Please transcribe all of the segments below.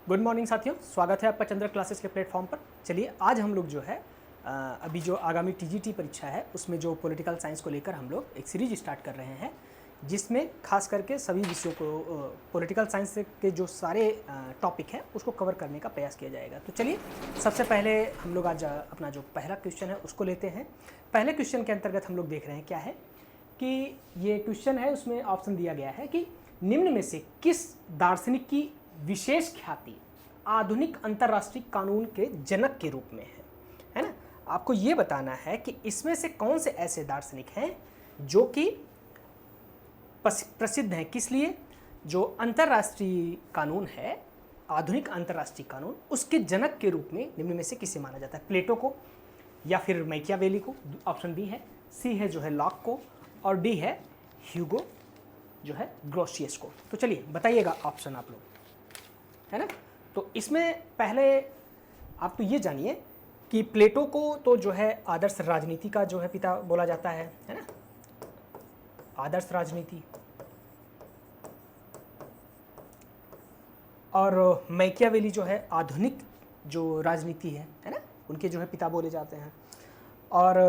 Good morning साथियों, स्वागत है आपका चंद्र क्लासेस के प्लेटफॉर्म पर। चलिए आज हम लोग जो है अभी जो आगामी टीजीटी परीक्षा है उसमें जो पॉलिटिकल साइंस को लेकर हम लोग एक सीरीज स्टार्ट कर रहे हैं, जिसमें खास करके सभी विषयों को पॉलिटिकल साइंस के जो सारे टॉपिक हैं उसको कवर करने का प्रयास किया जाएगा। तो चलिए सबसे पहले हम लोग आज अपना जो पहला क्वेश्चन है उसको लेते हैं। पहले क्वेश्चन के अंतर्गत हम लोग देख रहे हैं क्या है कि ये क्वेश्चन है, उसमें ऑप्शन दिया गया है कि निम्न में से किस दार्शनिक की विशेष ख्याति आधुनिक अंतर्राष्ट्रीय कानून के जनक के रूप में है ना। आपको ये बताना है कि इसमें से कौन से ऐसे दार्शनिक हैं जो कि प्रसिद्ध हैं, किस लिए, जो अंतर्राष्ट्रीय कानून है, आधुनिक अंतर्राष्ट्रीय कानून, उसके जनक के रूप में निम्न में से किसे माना जाता है। प्लेटो को, या फिर मैकियावेली को, ऑप्शन बी है, सी है जो है लॉक को, और डी है ह्यूगो जो है ग्रोशियस को। तो चलिए बताइएगा ऑप्शन आप लोग, है ना। तो इसमें पहले आप तो ये जानिए कि प्लेटो को तो जो है आदर्श राजनीति का जो है पिता बोला जाता है ना, आदर्श राजनीति। और मैकियावेली जो है आधुनिक जो राजनीति है ना, उनके जो है पिता बोले जाते हैं। और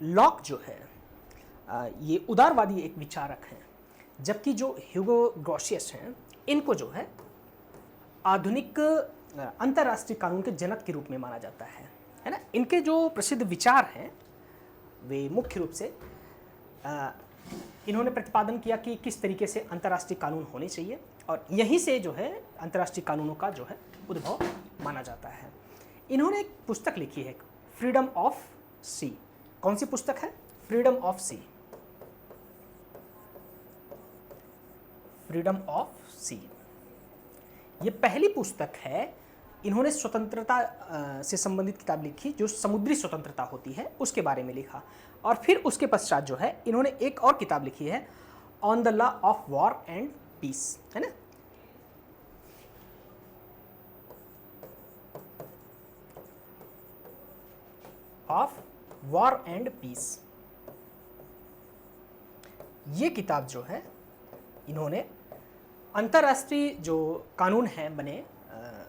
लॉक जो है ये उदारवादी एक विचारक हैं, जबकि जो ह्यूगो ग्रोशियस हैं इनको जो है आधुनिक अंतर्राष्ट्रीय कानून के जनक के रूप में माना जाता है ना। इनके जो प्रसिद्ध विचार हैं वे मुख्य रूप से इन्होंने प्रतिपादन किया कि किस तरीके से अंतर्राष्ट्रीय कानून होने चाहिए, और यहीं से जो है अंतर्राष्ट्रीय कानूनों का जो है उद्भव माना जाता है। इन्होंने एक पुस्तक लिखी है, फ्रीडम ऑफ सी। कौन सी पुस्तक है? Freedom of sea, freedom of sea. ये पहली पुस्तक है। इन्होंने स्वतंत्रता से संबंधित किताब लिखी, जो समुद्री स्वतंत्रता होती है उसके बारे में लिखा। और फिर उसके पश्चात जो है इन्होंने एक और किताब लिखी है, on the law of war and peace, है ना। ऑफ वॉर एंड पीस, ये किताब जो है इन्होंने अंतर्राष्ट्रीय जो कानून हैं बने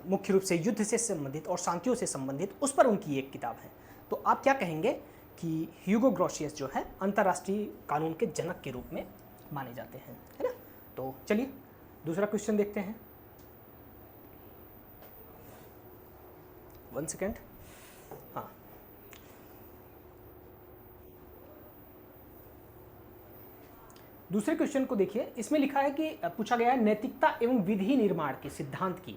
मुख्य रूप से युद्ध से संबंधित और शांतियों से संबंधित, उस पर उनकी एक किताब है। तो आप क्या कहेंगे कि ह्यूगो ग्रोशियस जो है अंतर्राष्ट्रीय कानून के जनक के रूप में माने जाते हैं, है ना। तो चलिए दूसरा क्वेश्चन देखते हैं। 1 सेकेंड। हाँ, दूसरे क्वेश्चन को देखिए। इसमें लिखा है कि पूछा गया है नैतिकता एवं विधि निर्माण के सिद्धांत की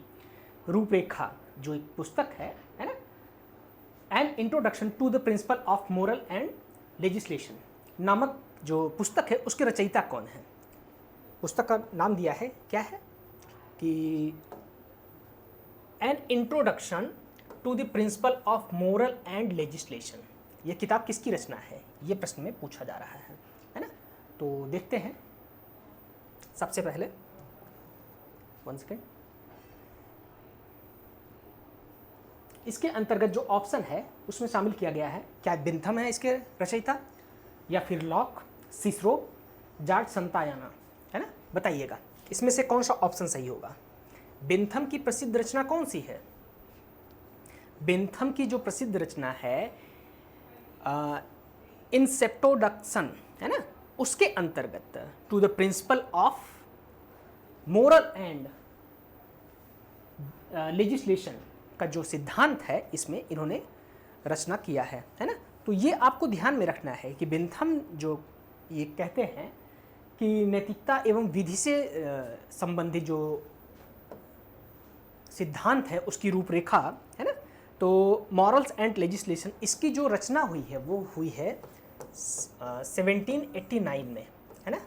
रूपरेखा, जो एक पुस्तक है ना, an introduction to the principle of moral and legislation नामक जो पुस्तक है, उसके रचयिता कौन है। पुस्तक का नाम दिया है क्या है कि an introduction to the principle of moral and legislation. यह किताब किसकी रचना है, ये प्रश्न में पूछा जा रहा है ना। तो देखते हैं। सबसे पहले 1 सेकेंड, इसके अंतर्गत जो ऑप्शन है उसमें शामिल किया गया है, क्या बेंथम है इसके रचयिता, या फिर लॉक, सिसरो, जॉर्ज संतायाना, है ना। बताइएगा इसमें से कौन सा ऑप्शन सही होगा। बेंथम की प्रसिद्ध रचना कौन सी है? बेंथम की जो प्रसिद्ध रचना है इंसेप्टोडक्शन, है ना, उसके अंतर्गत to the principle of moral and legislation का जो सिद्धांत है, इसमें इन्होंने रचना किया है ना। तो ये आपको ध्यान में रखना है कि बेंथम जो ये कहते हैं कि नैतिकता एवं विधि से संबंधित जो सिद्धांत है उसकी रूपरेखा, है ना। तो मॉरल्स एंड लेजिस्लेशन, इसकी जो रचना हुई है वो हुई है 1789 में, है ना।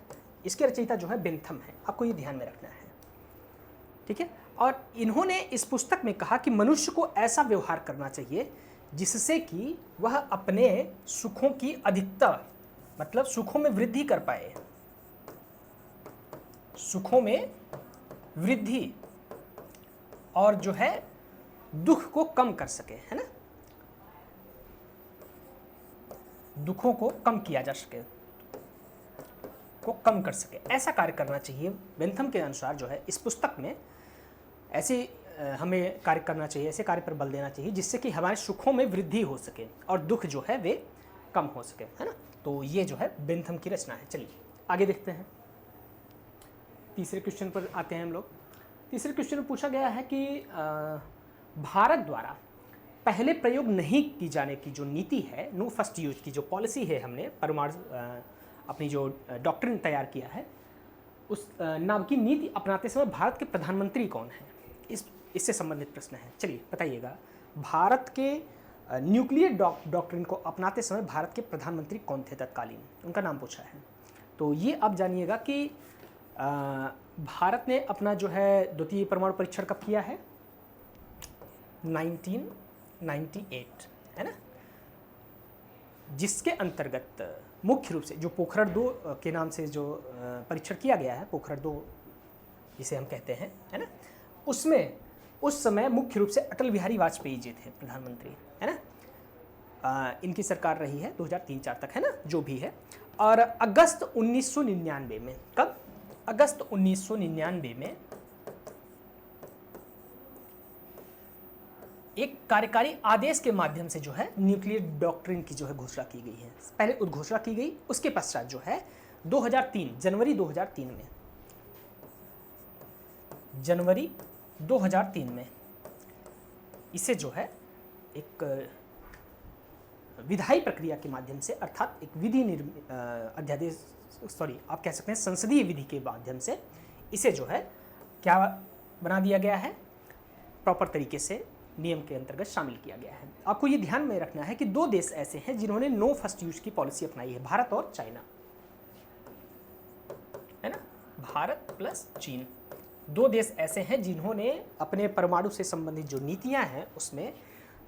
इसके रचयिता जो है बेंथम है, आपको ये ध्यान में रखना है, ठीक है। और इन्होंने इस पुस्तक में कहा कि मनुष्य को ऐसा व्यवहार करना चाहिए जिससे कि वह अपने सुखों की अधिकता, मतलब सुखों में वृद्धि कर पाए, सुखों में वृद्धि, और जो है दुख को कम कर सके, है ना, दुखों को कम किया जा सके, को कम कर सके, ऐसा कार्य करना चाहिए। बेंथम के अनुसार जो है इस पुस्तक में ऐसी हमें कार्य करना चाहिए, ऐसे कार्य पर बल देना चाहिए जिससे कि हमारे सुखों में वृद्धि हो सके और दुख जो है वे कम हो सके, है ना। तो ये जो है बेंथम की रचना है। चलिए आगे देखते हैं, तीसरे क्वेश्चन पर आते हैं हम लोग। तीसरे क्वेश्चन में पूछा गया है कि भारत द्वारा पहले प्रयोग नहीं की जाने की जो नीति है, नो फर्स्ट यूज की जो पॉलिसी है, हमने परमाणु अपनी जो डॉक्ट्रिन तैयार किया है, उस नाम की नीति अपनाते समय भारत के प्रधानमंत्री कौन है? इससे संबंधित प्रश्न है। चलिए बताइएगा, भारत के न्यूक्लियर डॉक्ट्रिन को अपनाते समय भारत के प्रधानमंत्री कौन थे तत्कालीन, उनका नाम पूछा है। तो ये आप जानिएगा कि भारत ने अपना जो है द्वितीय परमाणु परीक्षण कब किया है? 1998, है ना, जिसके अंतर्गत मुख्य रूप से जो पोखरण 2 के नाम से जो परीक्षण किया गया है, पोखरण 2 जिसे हम कहते हैं, है ना, उसमें उस समय मुख्य रूप से अटल बिहारी वाजपेयी जी थे प्रधानमंत्री, है ना। इनकी सरकार रही है 2003-4 तक, है ना, जो भी है। और अगस्त 1999 में, कब? अगस्त 1999 में एक कार्यकारी आदेश के माध्यम से जो है न्यूक्लियर डॉक्ट्रिन की जो है घोषणा की गई है। पहले उद्घोषणा की गई, उसके पश्चात जो है 2003 जनवरी 2003 में इसे जो है एक विधायी प्रक्रिया के माध्यम से, अर्थात एक विधि अध्यादेश, आप कह सकते हैं संसदीय विधि के माध्यम से इसे जो है क्या बना दिया गया है, प्रॉपर तरीके से नियम के अंतर्गत शामिल किया गया है। आपको ये ध्यान में रखना है कि 2 देश ऐसे हैं जिन्होंने नो फर्स्ट यूज की पॉलिसी अपनाई है, भारत और चाइना, है ना। भारत प्लस चीन, 2 देश ऐसे हैं जिन्होंने अपने परमाणु से संबंधित जो नीतियां हैं उसमें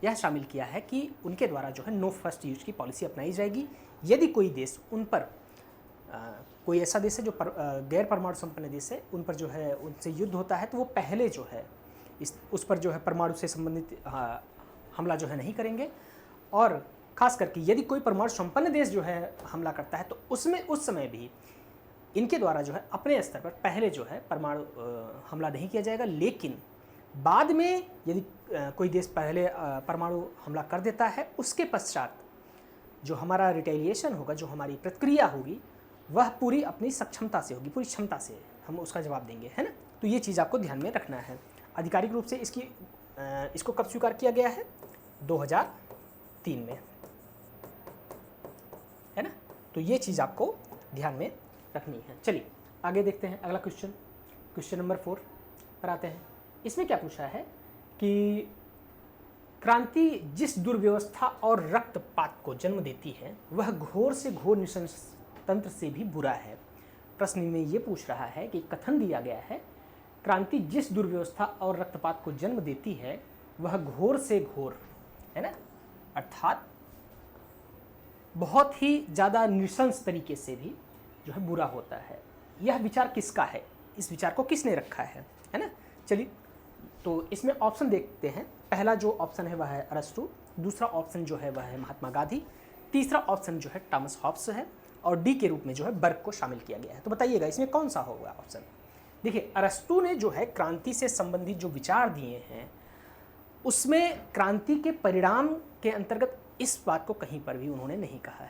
यह शामिल किया है कि उनके द्वारा जो है नो फर्स्ट यूज की पॉलिसी अपनाई जाएगी। यदि कोई देश उन पर कोई ऐसा देश है जो गैर परमाणु संपन्न देश है, उन पर जो है उनसे युद्ध होता है, तो वो पहले जो है उस पर जो है परमाणु से संबंधित हमला जो है नहीं करेंगे। और खास करके यदि कोई परमाणु संपन्न देश जो है हमला करता है तो उसमें उस समय भी इनके द्वारा जो है अपने स्तर पर पहले जो है परमाणु हमला नहीं किया जाएगा। लेकिन बाद में यदि कोई देश पहले परमाणु हमला कर देता है, उसके पश्चात जो हमारा रिटेलिएशन होगा, जो हमारी प्रतिक्रिया होगी, वह पूरी अपनी सक्षमता से होगी, पूरी क्षमता से हम उसका जवाब देंगे, है ना। तो ये चीज़ आपको ध्यान में रखना है। आधिकारिक रूप से इसको कब स्वीकार किया गया है? 2003 में, है ना। तो ये चीज़ आपको ध्यान में रखनी है। चलिए आगे देखते हैं, अगला क्वेश्चन नंबर 4 पर आते हैं। इसमें क्या पूछा है कि क्रांति जिस दुर्व्यवस्था और रक्तपात को जन्म देती है वह घोर से घोर निशंसतंत्र से भी बुरा है। प्रश्न में ये पूछ रहा है कि कथन दिया गया है, क्रांति जिस दुर्व्यवस्था और रक्तपात को जन्म देती है वह घोर से घोर, है ना, अर्थात बहुत ही ज़्यादा नृशंस तरीके से भी जो है बुरा होता है। यह विचार किसका है? इस विचार को किसने रखा है ना। चलिए तो इसमें ऑप्शन देखते हैं। पहला जो ऑप्शन है वह है अरस्तु, दूसरा ऑप्शन जो है वह है महात्मा गांधी, तीसरा ऑप्शन जो है टॉमस हॉब्स है, और डी के रूप में जो है बर्ग को शामिल किया गया है। तो बताइएगा इसमें कौन सा होगा ऑप्शन। देखिए, अरस्तु ने जो है क्रांति से संबंधित जो विचार दिए हैं उसमें क्रांति के परिणाम के अंतर्गत इस बात को कहीं पर भी उन्होंने नहीं कहा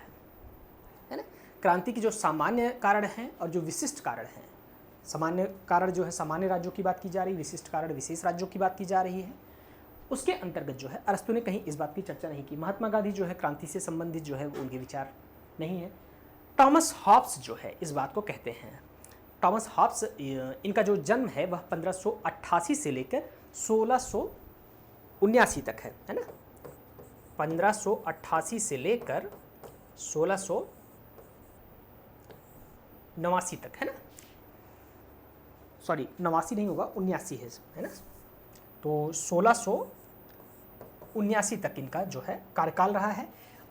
है ना। क्रांति के जो सामान्य कारण हैं और जो विशिष्ट कारण हैं, सामान्य कारण जो है सामान्य राज्यों की बात की जा रही है, विशिष्ट कारण विशेष राज्यों की बात की जा रही है, उसके अंतर्गत जो है अरस्तु ने कहीं इस बात की चर्चा नहीं की। महात्मा गांधी जो है क्रांति से संबंधित जो है उनके विचार नहीं है। टॉमस हॉब्स जो है इस बात को कहते हैं। टॉमस हॉब्स, इनका जो जन्म है वह 1588 से लेकर 1679 तक है ना। 1588 से लेकर 1689 तक, है ना। सॉरी, 89 नहीं होगा, 79 है ना। तो 1679 तक इनका जो है कार्यकाल रहा है।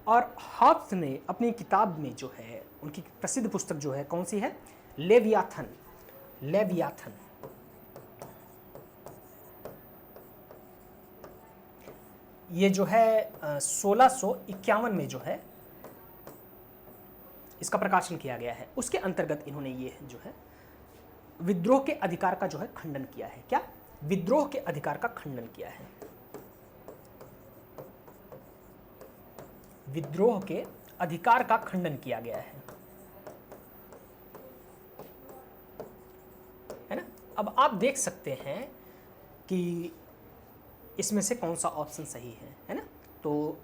और हॉब्स ने अपनी किताब में जो है, उनकी प्रसिद्ध पुस्तक जो है कौन सी है? लेवियाथन। ये जो है 1651 में जो है इसका प्रकाशन किया गया है। उसके अंतर्गत इन्होंने ये जो है विद्रोह के अधिकार का जो है खंडन किया है। क्या? विद्रोह के अधिकार का खंडन किया है। विद्रोह के अधिकार का खंडन किया गया है ना। अब आप देख सकते हैं कि इसमें से कौन सा ऑप्शन सही है ना। तो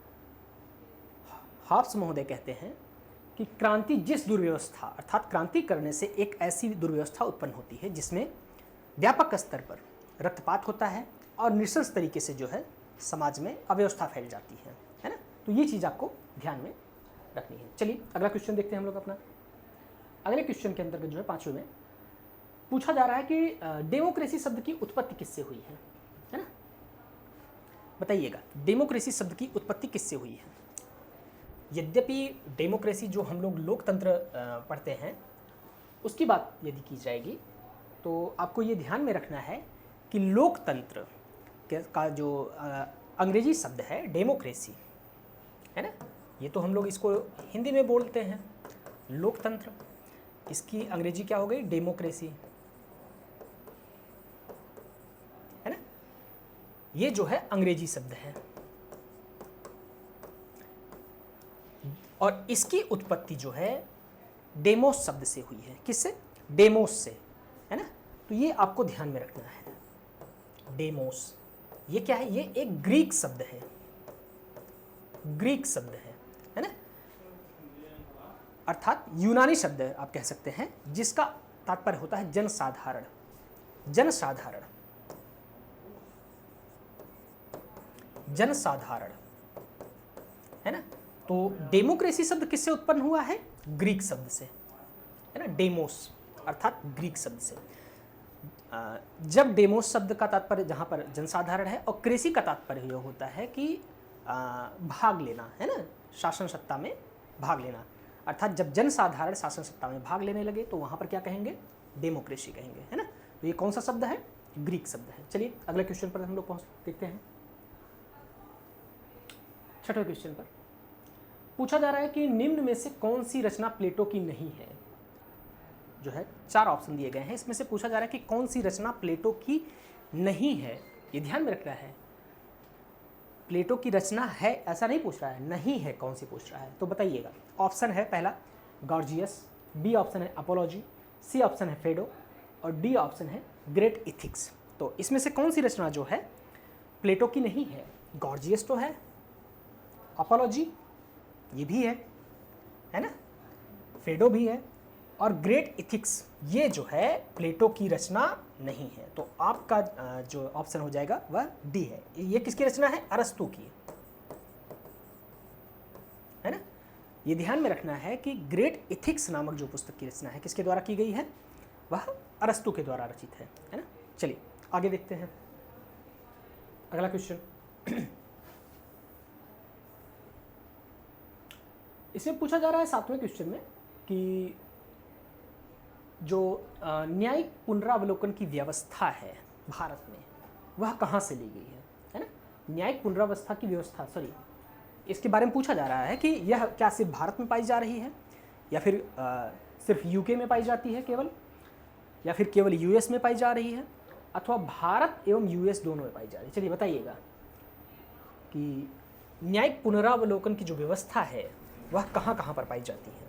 हॉब्स महोदय कहते हैं कि क्रांति जिस दुर्व्यवस्था अर्थात क्रांति करने से एक ऐसी दुर्व्यवस्था उत्पन्न होती है जिसमें व्यापक स्तर पर रक्तपात होता है और नृशंस तरीके से जो है समाज में अव्यवस्था फैल जाती है ना। तो ये चीज़ आपको ध्यान में रखनी है। चलिए अगला क्वेश्चन देखते हैं हम लोग अपना। अगले क्वेश्चन के अंतर्गत जो है 5वें में पूछा जा रहा है कि डेमोक्रेसी शब्द की उत्पत्ति किससे हुई है ना। बताइएगा डेमोक्रेसी शब्द की उत्पत्ति किससे हुई है। यद्यपि डेमोक्रेसी जो हम लोग लोकतंत्र पढ़ते हैं उसकी बात यदि की जाएगी तो आपको ये ध्यान में रखना है कि लोकतंत्र का जो अंग्रेजी शब्द है डेमोक्रेसी है ना, ये तो हम लोग इसको हिंदी में बोलते हैं लोकतंत्र, इसकी अंग्रेजी क्या हो गई डेमोक्रेसी है ना। ये जो है अंग्रेजी शब्द है और इसकी उत्पत्ति जो है डेमोस शब्द से हुई है। किससे? डेमोस से है ना। तो ये आपको ध्यान में रखना है। डेमोस ये क्या है? ये एक ग्रीक शब्द है, ग्रीक शब्द है ना, अर्थात यूनानी शब्द आप कह सकते हैं जिसका तात्पर्य होता है जनसाधारण। जनसाधारण जनसाधारण है ना। तो डेमोक्रेसी शब्द किससे उत्पन्न हुआ है? ग्रीक शब्द से है ना, डेमोस अर्थात ग्रीक शब्द से। जब डेमोस शब्द का तात्पर्य जहाँ पर जनसाधारण है और क्रेसी का तात्पर्य यह होता है कि भाग लेना है ना, शासन सत्ता में भाग लेना, अर्थात जब जनसाधारण शासन सत्ता में भाग लेने लगे तो वहाँ पर क्या कहेंगे? डेमोक्रेसी कहेंगे है ना। तो ये कौन सा शब्द है? ग्रीक शब्द है। चलिए अगले क्वेश्चन पर हम लोग देखते हैं। 6वें क्वेश्चन पर पूछा जा रहा है कि निम्न में से कौन सी रचना प्लेटो की नहीं है। जो है 4 ऑप्शन दिए गए हैं, इसमें से पूछा जा रहा है कि कौन सी रचना प्लेटो की नहीं है। ये ध्यान में रखना है, प्लेटो की रचना है ऐसा नहीं पूछ रहा है, नहीं है कौन सी पूछ रहा है। तो बताइएगा। ऑप्शन है पहला गॉर्जियस, बी ऑप्शन है अपोलॉजी, सी ऑप्शन है फेडो और डी ऑप्शन है ग्रेट इथिक्स। तो इसमें से कौन सी रचना जो है प्लेटो की नहीं है? गॉर्जियस तो है, अपोलॉजी ये भी है ना, फेडो भी है और ग्रेट इथिक्स ये जो है प्लेटो की रचना नहीं है। तो आपका जो ऑप्शन हो जाएगा वह डी है। ये किसकी रचना है? अरस्तु की है ना। ये ध्यान में रखना है कि ग्रेट इथिक्स नामक जो पुस्तक की रचना है किसके द्वारा की गई है? वह अरस्तु के द्वारा रचित है ना। चलिए आगे देखते हैं अगला क्वेश्चन। इसमें पूछा जा रहा है 7वें क्वेश्चन में कि जो न्यायिक पुनरावलोकन की व्यवस्था है भारत में वह कहाँ से ली गई है ना। न्यायिक पुनरावस्था की व्यवस्था इसके बारे में पूछा जा रहा है कि यह क्या सिर्फ भारत में पाई जा रही है या फिर सिर्फ यूके में पाई जाती है केवल, या फिर केवल यूएस में पाई जा रही है अथवा भारत एवं यूएस दोनों में पाई जा रही है। चलिए बताइएगा कि न्यायिक पुनरावलोकन की जो व्यवस्था है वह कहाँ कहाँ पर पाई जाती है।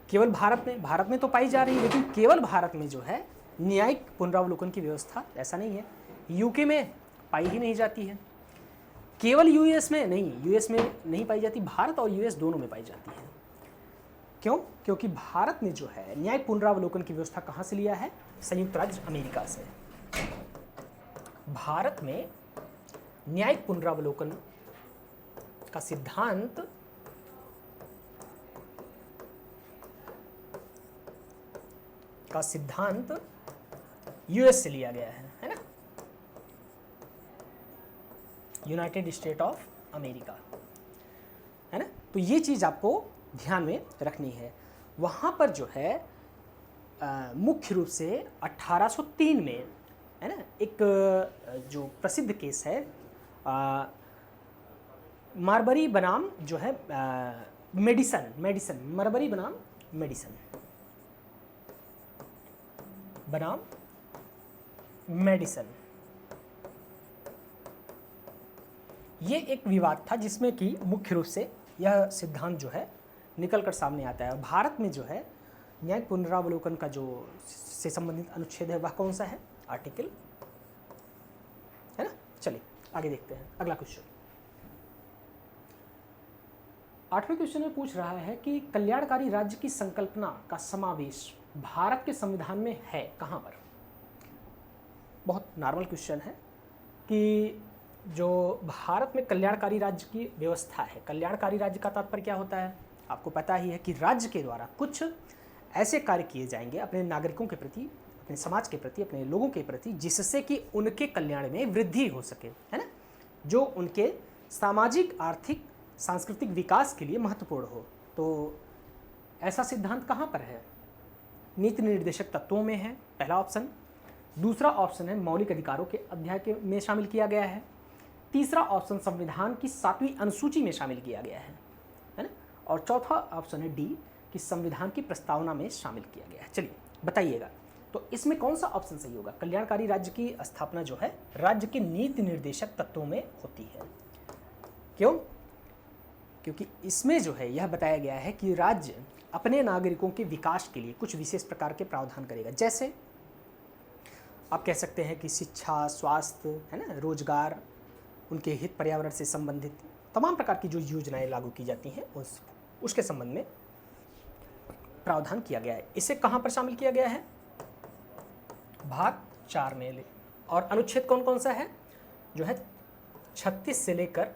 केवल भारत में तो पाई जा रही है, लेकिन केवल भारत में जो है न्यायिक पुनरावलोकन की व्यवस्था ऐसा नहीं है। यूके में पाई ही नहीं जाती है, केवल यूएस में नहीं, यूएस में नहीं पाई जाती, भारत और यूएस दोनों में पाई जाती है। क्यों? क्योंकि भारत ने जो है न्यायिक पुनरावलोकन की व्यवस्था कहाँ से लिया है? संयुक्त राज्य अमेरिका से। भारत में न्यायिक पुनरावलोकन का सिद्धांत यूएस से लिया गया है ना, यूनाइटेड स्टेट ऑफ अमेरिका है ना। तो ये चीज़ आपको ध्यान में रखनी है। वहाँ पर जो है मुख्य रूप से 1803 में है ना एक जो प्रसिद्ध केस है मार्बरी बनाम जो है मेडिसन मार्बरी बनाम मेडिसन। ये एक विवाद था जिसमें कि मुख्य रूप से यह सिद्धांत जो है निकल कर सामने आता है। भारत में जो है न्यायिक पुनरावलोकन का जो से संबंधित अनुच्छेद है वह कौन सा है? आर्टिकल, है ना। चलिए आगे देखते हैं अगला क्वेश्चन। 8वें क्वेश्चन में पूछ रहा है कि कल्याणकारी राज्य की संकल्पना का समावेश भारत के संविधान में है कहाँ पर? बहुत नॉर्मल क्वेश्चन है कि जो भारत में कल्याणकारी राज्य की व्यवस्था है, कल्याणकारी राज्य का तात्पर्य क्या होता है? आपको पता ही है कि राज्य के द्वारा कुछ ऐसे कार्य किए जाएंगे अपने नागरिकों के प्रति, अपने समाज के प्रति, अपने लोगों के प्रति, जिससे कि उनके कल्याण में वृद्धि हो सके, है ना, जो उनके सामाजिक, आर्थिक, सांस्कृतिक विकास के लिए महत्वपूर्ण हो। तो ऐसा सिद्धांत कहाँ पर है? नीति निर्देशक तत्वों में है, पहला ऑप्शन। दूसरा ऑप्शन है मौलिक अधिकारों के अध्याय के में शामिल किया गया है। तीसरा ऑप्शन संविधान की 7वीं अनुसूची में शामिल किया गया है ना। और चौथा ऑप्शन है डी कि संविधान की प्रस्तावना में शामिल किया गया है। चलिए बताइएगा, तो इसमें कौन सा ऑप्शन सही होगा? कल्याणकारी राज्य की स्थापना जो है राज्य के नीति निर्देशक तत्वों में होती है। क्यों? क्योंकि इसमें जो है यह बताया गया है कि राज्य अपने नागरिकों के विकास के लिए कुछ विशेष प्रकार के प्रावधान करेगा। जैसे आप कह सकते हैं कि शिक्षा, स्वास्थ्य, है ना, रोजगार, उनके हित, पर्यावरण से संबंधित तमाम प्रकार की जो योजनाएं लागू की जाती हैं उसके संबंध में प्रावधान किया गया है। इसे कहाँ पर शामिल किया गया है? भाग 4 में ले। और अनुच्छेद कौन कौन सा है? जो है 36 से लेकर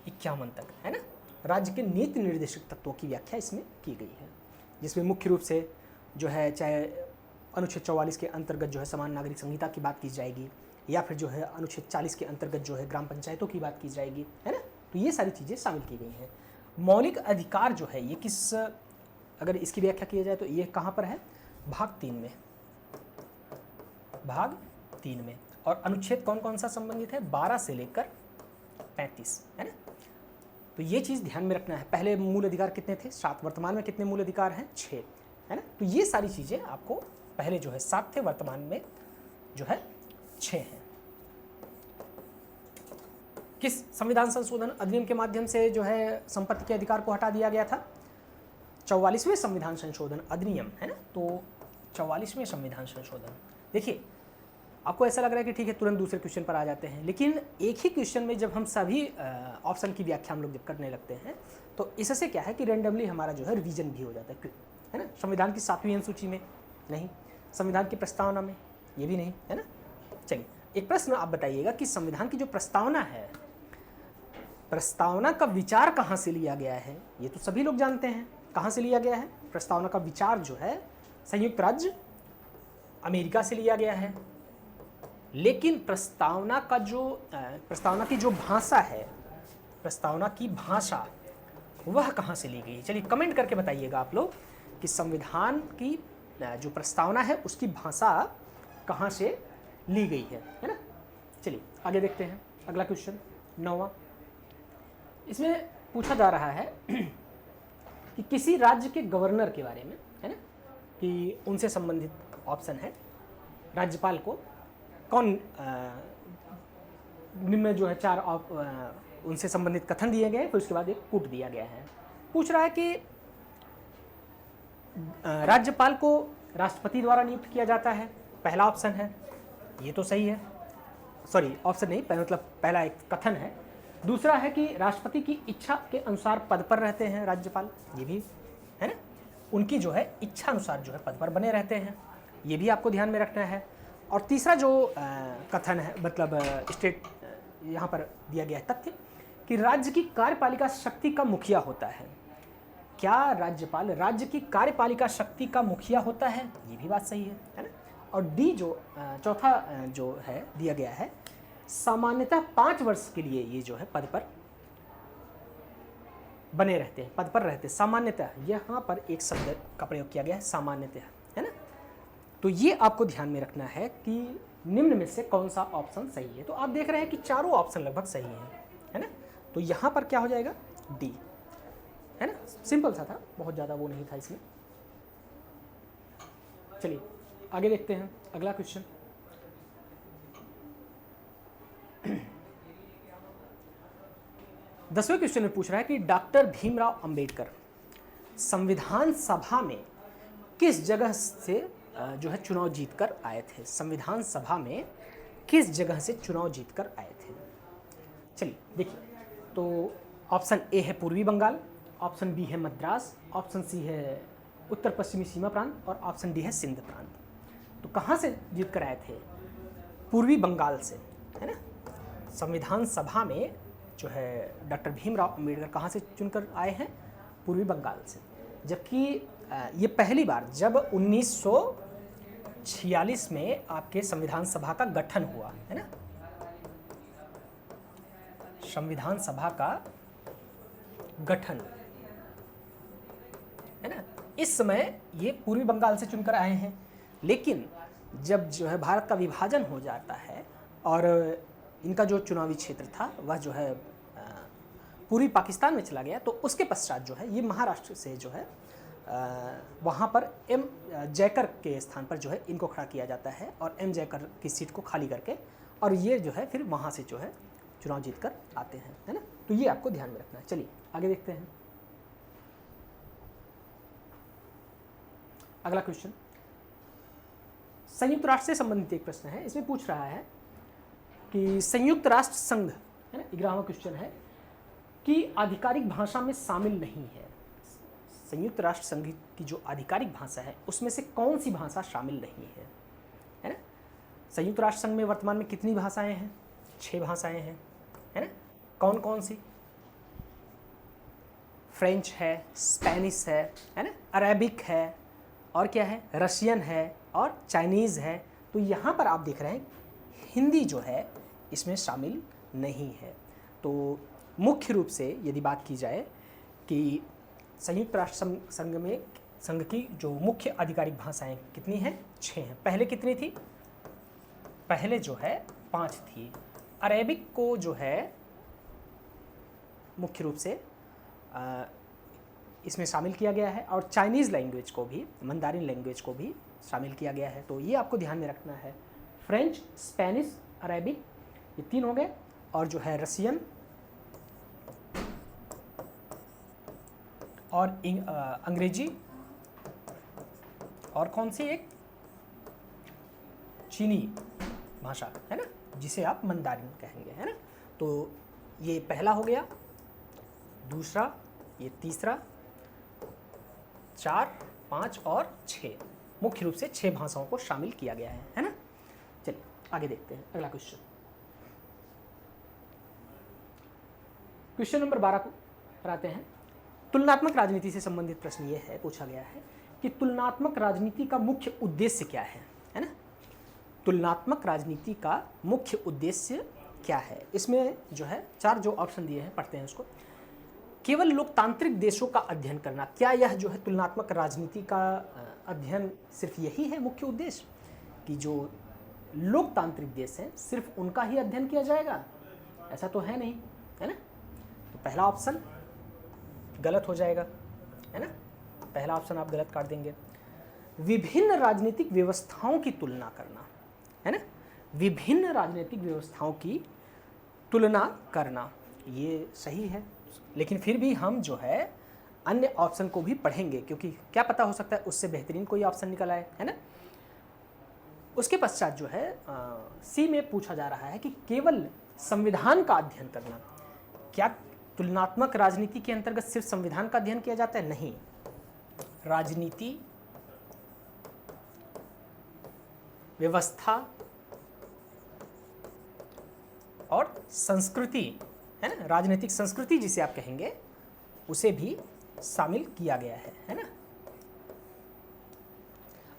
51 तक, है ना। राज्य के नीति निर्देशक तत्वों की व्याख्या इसमें की गई है, जिसमें मुख्य रूप से जो है चाहे अनुच्छेद 44 के अंतर्गत जो है समान नागरिक संहिता की बात की जाएगी, या फिर जो है अनुच्छेद 40 के अंतर्गत जो है ग्राम पंचायतों की बात की जाएगी, है ना। तो ये सारी चीज़ें शामिल की गई हैं। मौलिक अधिकार जो है ये किस, अगर इसकी व्याख्या किया जाए तो ये कहाँ पर है? भाग 3 में, भाग 3 में। और अनुच्छेद कौन कौन सा संबंधित है? 12 से लेकर 35, है ना। तो ये चीज़ ध्यान में रखना है। पहले मूल अधिकार कितने थे? 7। वर्तमान में कितने मूल अधिकार हैं? 6, है ना। तो ये सारी चीज़ें आपको पहले जो है 7 थे, वर्तमान में जो है 6 हैं। किस संविधान संशोधन अधिनियम के माध्यम से जो है संपत्ति के अधिकार को हटा दिया गया था? 44वें संविधान संशोधन अधिनियम, है ना। तो 44वें संविधान संशोधन, देखिए आपको ऐसा लग रहा है कि ठीक है तुरंत दूसरे क्वेश्चन पर आ जाते हैं, लेकिन एक ही क्वेश्चन में जब हम सभी ऑप्शन की व्याख्या हम लोग जब करने लगते हैं तो इससे क्या है कि रेंडमली हमारा जो है रिवीजन भी हो जाता है ना। संविधान की 7वीं अनुसूची में नहीं, संविधान की प्रस्तावना में ये भी नहीं, है ना। चलिए एक प्रश्न आप बताइएगा कि संविधान की जो प्रस्तावना है, प्रस्तावना का विचार कहाँ से लिया गया है? ये तो सभी लोग जानते हैं कहाँ से लिया गया है। प्रस्तावना का विचार जो है संयुक्त राज्य अमेरिका से लिया गया है, लेकिन प्रस्तावना की जो भाषा है, प्रस्तावना की भाषा वह कहाँ से ली गई है? चलिए कमेंट करके बताइएगा आप लोग कि संविधान की जो प्रस्तावना है उसकी भाषा कहाँ से ली गई है ना। चलिए आगे देखते हैं अगला क्वेश्चन 9वां। इसमें पूछा जा रहा है कि किसी राज्य के गवर्नर के बारे में, है ना, कि उनसे संबंधित ऑप्शन है। राज्यपाल को कौन निम्न जो है 4 उनसे संबंधित कथन दिए गए, फिर उसके बाद एक कूट दिया गया है। पूछ रहा है कि राज्यपाल को राष्ट्रपति द्वारा नियुक्त किया जाता है, पहला ऑप्शन है, ये तो सही है। सॉरी ऑप्शन नहीं, मतलब पहला एक कथन है। दूसरा है कि राष्ट्रपति की इच्छा के अनुसार पद पर रहते हैं राज्यपाल, ये भी है ना, उनकी जो है इच्छा अनुसार जो है पद पर बने रहते हैं, ये भी आपको ध्यान में रखना है। और तीसरा जो कथन है, मतलब स्टेट यहाँ पर दिया गया है तथ्य कि राज्य की कार्यपालिका शक्ति का मुखिया होता है। क्या राज्यपाल राज्य की कार्यपालिका शक्ति का मुखिया होता है? ये भी बात सही है ना। और डी जो चौथा जो है दिया गया है, सामान्यतः 5 वर्ष के लिए ये जो है पद पर बने रहते हैं, पद पर रहते हैं सामान्यतः। यहाँ पर एक शब्द का प्रयोग किया गया है सामान्यतः, है ना। तो ये आपको ध्यान में रखना है कि निम्न में से कौन सा ऑप्शन सही है। तो आप देख रहे हैं कि चारों ऑप्शन लगभग सही हैं, है ना। तो यहाँ पर क्या हो जाएगा? डी, है ना। सिंपल सा था, बहुत ज़्यादा वो नहीं था इसमें। चलिए आगे देखते हैं अगला क्वेश्चन 10वें क्वेश्चन में पूछ रहा है कि डॉक्टर भीमराव अंबेडकर संविधान सभा में किस जगह से जो है चुनाव जीतकर आए थे? संविधान सभा में किस जगह से चुनाव जीतकर आए थे? चलिए देखिए, तो ऑप्शन ए है पूर्वी बंगाल, ऑप्शन बी है मद्रास, ऑप्शन सी है उत्तर पश्चिमी सीमा प्रांत और ऑप्शन डी है सिंध प्रांत। तो कहाँ से जीत कर आए थे? पूर्वी बंगाल से, है ना। संविधान सभा में जो है डॉक्टर भीमराव अंबेडकर कहाँ से चुनकर आए हैं? पूर्वी बंगाल से। जबकि ये पहली बार जब 1946 में आपके संविधान सभा का गठन हुआ, है ना, संविधान सभा का गठन, है ना, इस समय ये पूर्वी बंगाल से चुनकर आए हैं। लेकिन जब जो है भारत का विभाजन हो जाता है और इनका जो चुनावी क्षेत्र था वह जो है पूर्वी पाकिस्तान में चला गया, तो उसके पश्चात जो है ये महाराष्ट्र से जो है वहाँ पर एम जयकर के स्थान पर जो है इनको खड़ा किया जाता है और एम जयकर की सीट को खाली करके, और ये जो है फिर वहाँ से जो है चुनाव जीतकर आते हैं, है ना। तो ये आपको ध्यान में रखना है। चलिए आगे देखते हैं। अगला क्वेश्चन संयुक्त राष्ट्र से संबंधित एक प्रश्न है। इसमें पूछ रहा है कि संयुक्त राष्ट्र संघ, है ना, 11वां क्वेश्चन है, कि आधिकारिक भाषा में शामिल नहीं है। संयुक्त राष्ट्र संघ की जो आधिकारिक भाषा है उसमें से कौन सी भाषा शामिल नहीं है ना। संयुक्त राष्ट्र संघ में वर्तमान में कितनी भाषाएं हैं? 6 भाषाएं हैं, है ना। कौन कौन सी? फ्रेंच है, स्पेनिश है ना, अरेबिक है, और क्या है, रशियन है और चाइनीज़ है। तो यहाँ पर आप देख रहे हैं हिंदी जो है इसमें शामिल नहीं है। तो मुख्य रूप से यदि बात की जाए कि संयुक्त राष्ट्र संघ की जो मुख्य आधिकारिक भाषाएं कितनी हैं? 6 हैं। पहले कितनी थी? पहले जो है 5 थी। अरेबिक को जो है मुख्य रूप से इसमें शामिल किया गया है, और चाइनीज़ लैंग्वेज को भी, मंदारिन लैंग्वेज को भी शामिल किया गया है। तो ये आपको ध्यान में रखना है। फ्रेंच, स्पेनिश, अरेबिक, ये 3 हो गए, और जो है रशियन और अंग्रेजी, और कौन सी एक? चीनी भाषा, है ना, जिसे आप मंदारिन कहेंगे, है ना। तो ये पहला हो गया, दूसरा, ये तीसरा, 4, 5 और 6, मुख्य रूप से 6 भाषाओं को शामिल किया गया है ना। चलिए आगे देखते हैं अगला क्वेश्चन। क्वेश्चन नंबर 12 पर आते हैं। तुलनात्मक राजनीति से संबंधित प्रश्न ये है, पूछा गया है कि तुलनात्मक राजनीति का मुख्य उद्देश्य क्या है ना। तुलनात्मक राजनीति का मुख्य उद्देश्य क्या है? इसमें जो है 4 जो ऑप्शन दिए हैं, पढ़ते हैं उसको। केवल लोकतांत्रिक देशों का अध्ययन करना, क्या यह जो है तुलनात्मक राजनीति का अध्ययन सिर्फ यही है मुख्य उद्देश्य, कि जो लोकतांत्रिक देश हैं सिर्फ उनका ही अध्ययन किया जाएगा? ऐसा तो है नहीं, है ना। तो पहला ऑप्शन गलत हो जाएगा, है ना। पहला ऑप्शन आप गलत काट देंगे। विभिन्न राजनीतिक व्यवस्थाओं की तुलना करना, है ना, विभिन्न राजनीतिक व्यवस्थाओं की तुलना करना, ये सही है। लेकिन फिर भी हम जो है अन्य ऑप्शन को भी पढ़ेंगे, क्योंकि क्या पता हो सकता है उससे बेहतरीन कोई ऑप्शन निकल आए, है ना। उसके पश्चात जो है सी में पूछा जा रहा है कि केवल संविधान का अध्ययन करना। क्या तुलनात्मक राजनीति के अंतर्गत सिर्फ संविधान का अध्ययन किया जाता है? नहीं, राजनीति, व्यवस्था और संस्कृति, है ना, राजनीतिक संस्कृति जिसे आप कहेंगे, उसे भी शामिल किया गया है ना।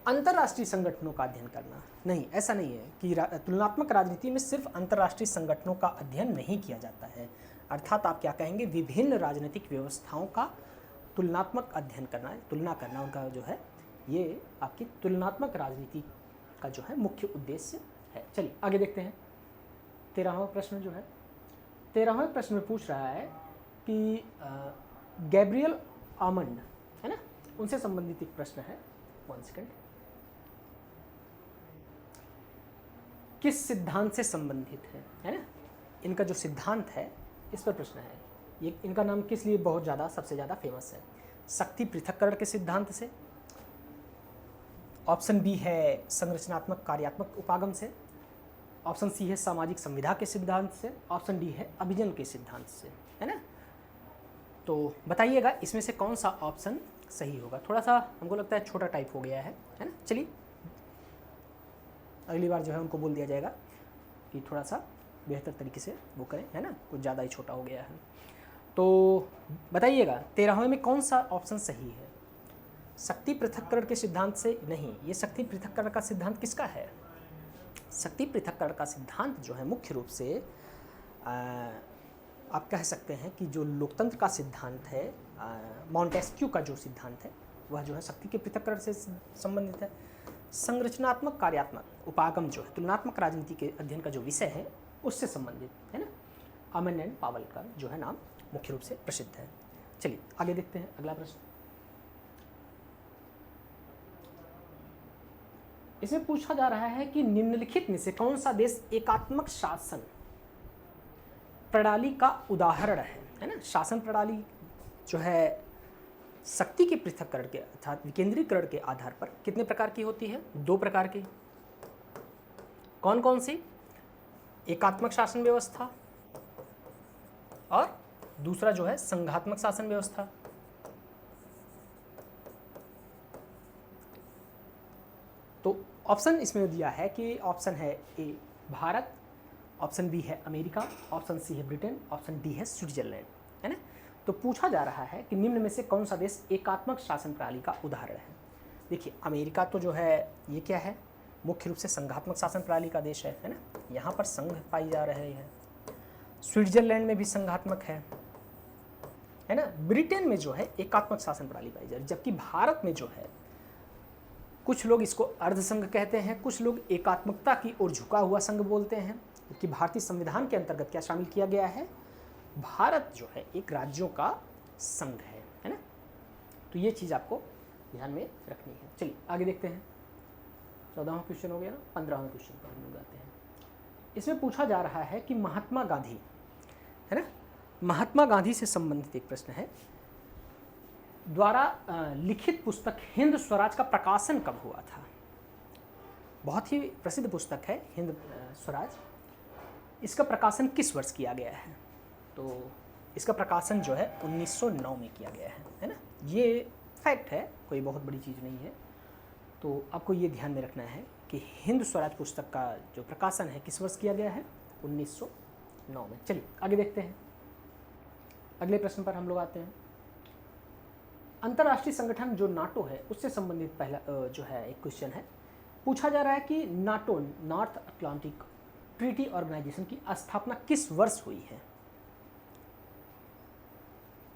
अंतर्राष्ट्रीय संगठनों का अध्ययन करना, नहीं, ऐसा नहीं है कि तुलनात्मक राजनीति में सिर्फ अंतर्राष्ट्रीय संगठनों का अध्ययन नहीं किया जाता है। अर्थात आप क्या कहेंगे, विभिन्न राजनीतिक व्यवस्थाओं का तुलनात्मक अध्ययन करना, तुलना करना उनका जो है, ये आपकी तुलनात्मक राजनीति का जो है मुख्य उद्देश्य है। चलिए आगे देखते हैं। 13वां प्रश्न जो है, 13वें प्रश्न में पूछ रहा है कि गैब्रियल आमंड, है ना, उनसे संबंधित एक प्रश्न है। 1 सेकंड। किस सिद्धांत से संबंधित है ना। इनका जो सिद्धांत है इस पर प्रश्न है। ये इनका नाम किस लिए बहुत ज़्यादा सबसे ज़्यादा फेमस है? शक्ति पृथक्करण के सिद्धांत से, ऑप्शन बी है संरचनात्मक कार्यात्मक उपागम से, ऑप्शन सी है सामाजिक संविधा के सिद्धांत से, ऑप्शन डी है अभिजन के सिद्धांत से, है ना। तो बताइएगा इसमें से कौन सा ऑप्शन सही होगा। थोड़ा सा हमको लगता है छोटा टाइप हो गया है ना। चलिए अगली बार जो है उनको बोल दिया जाएगा कि थोड़ा सा बेहतर तरीके से वो करें, है ना, कुछ ज़्यादा ही छोटा हो गया है। तो बताइएगा 13वें में कौन सा ऑप्शन सही है? शक्ति पृथक्करण के सिद्धांत से नहीं, ये शक्ति पृथक्करण का सिद्धांत किसका है? शक्ति पृथक्करण का सिद्धांत जो है मुख्य रूप से आप कह सकते हैं कि जो लोकतंत्र का सिद्धांत है, मॉन्टेस्क्यू का जो सिद्धांत है वह जो है शक्ति के पृथक्करण से संबंधित है। संरचनात्मक कार्यात्मक उपागम जो है तुलनात्मक राजनीति के अध्ययन का जो विषय है उससे संबंधित है ना। अमन एंड पावल का जो है नाम मुख्य रूप से प्रसिद्ध है। चलिए आगे देखते हैं अगला प्रश्न। इसमें पूछा जा रहा है कि निम्नलिखित में से कौन सा देश एकात्मक शासन प्रणाली का उदाहरण है ना। शासन प्रणाली जो है शक्ति के पृथक्करण के अर्थात विकेंद्रीकरण के आधार पर कितने प्रकार की होती है? 2 प्रकार की। कौन कौन सी? एकात्मक शासन व्यवस्था और दूसरा जो है संघात्मक शासन व्यवस्था। तो ऑप्शन इसमें दिया है कि ऑप्शन है ए भारत, ऑप्शन बी है अमेरिका, ऑप्शन सी है ब्रिटेन, ऑप्शन डी है स्विट्जरलैंड, है ना। तो पूछा जा रहा है कि निम्न में से कौन सा देश एकात्मक शासन प्रणाली का उदाहरण है। देखिए अमेरिका तो जो है ये क्या है, मुख्य रूप से संघात्मक शासन प्रणाली का देश है ना। यहाँ पर संघ पाई जा रहे हैं। स्विट्जरलैंड में भी संघात्मक है ना। ब्रिटेन में जो है एकात्मक शासन प्रणाली पाई जा रही है, जबकि भारत में जो है कुछ लोग इसको अर्ध संघ कहते हैं, कुछ लोग एकात्मकता की ओर झुका हुआ संघ बोलते हैं। क्योंकि भारतीय संविधान के अंतर्गत क्या शामिल किया गया है? भारत जो है एक राज्यों का संघ है ना। तो ये चीज़ आपको ध्यान में रखनी है। चलिए आगे देखते हैं। 14वां क्वेश्चन हो गया ना। 15वें क्वेश्चन पर हम लोग आते हैं। इसमें पूछा जा रहा है कि महात्मा गांधी, है ना, महात्मा गांधी से संबंधित एक प्रश्न है, द्वारा लिखित पुस्तक हिंद स्वराज का प्रकाशन कब हुआ था? बहुत ही प्रसिद्ध पुस्तक है हिंद स्वराज। इसका प्रकाशन किस वर्ष किया गया है? तो इसका प्रकाशन जो है 1909 में किया गया है ना। ये फैक्ट है, कोई बहुत बड़ी चीज़ नहीं है। तो आपको ये ध्यान में रखना है कि हिंद स्वराज पुस्तक का जो प्रकाशन है किस वर्ष किया गया है? 1909 में। चलिए आगे देखते हैं। अगले प्रश्न पर हम लोग आते हैं। अंतर्राष्ट्रीय संगठन जो नाटो है उससे संबंधित पहला जो है एक क्वेश्चन है। पूछा जा रहा है कि NATO, North Atlantic Treaty Organization की स्थापना किस वर्ष हुई है?